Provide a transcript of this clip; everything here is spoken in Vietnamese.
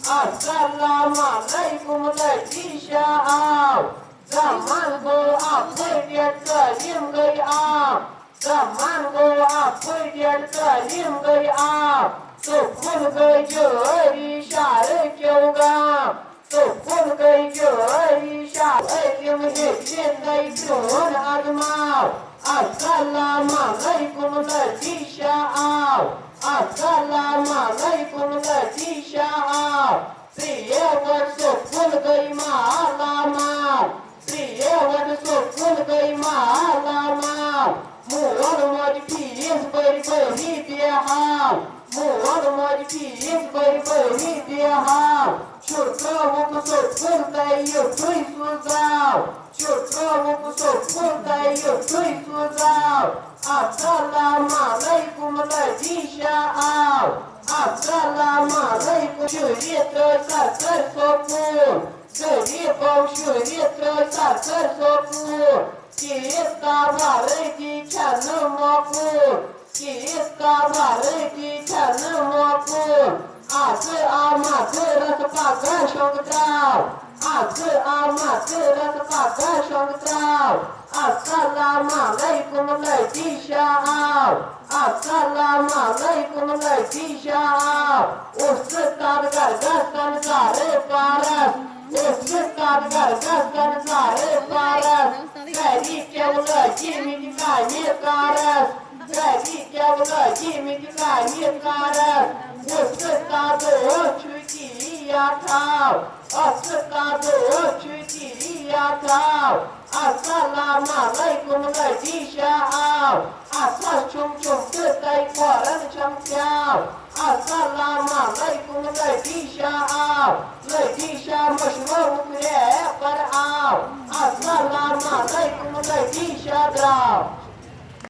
Assalamualaikum Malaysia. Zaman go apa dia kelim gaya. Zaman go apa dia kelim gaya. Sukun gaya syar kyoga. Sukun gaya syar kelim hidin gaya turun agama. Assalamualaikum Malaysia. Assalamualaikum Malaysia. प्रिय वर्षो फूल गई मालामा प्रिय वर्षो फूल गई मालामा मोर मोर पीस बड़ी बड़ी बिहा मोर मोर पीस बड़ी बड़ी बिहा छोटो मुख सो फूल गई यो तुई सुजाव छोटो मुख सो फूल गई यो तुई सुजाव Assalamualaikum Malaysia. Assalamualaikum Syurita Sakar Sopur Syurita Syurita Sakar Sopur Kita bariki chanu mopur Kita bariki chanu mopur Ase amat ras pakai syongdraw Ase amat ras pakai syongdraw Assalamualaikum Malaysia. Assalamualaikum Malaysia. Ustad gargaskan sare paras. Ustad gargaskan sare paras. Dari kewala jimi kani karas. Dari kewala jimi kani karas. Ustad cuci atau. Ustad cuci atau. Assalamualaikum Malaysia. Asal cum-cum kedai koran camcau. Assalamualaikum Malaysia. Malaysia masyhur berau. Assalamualaikum Malaysia.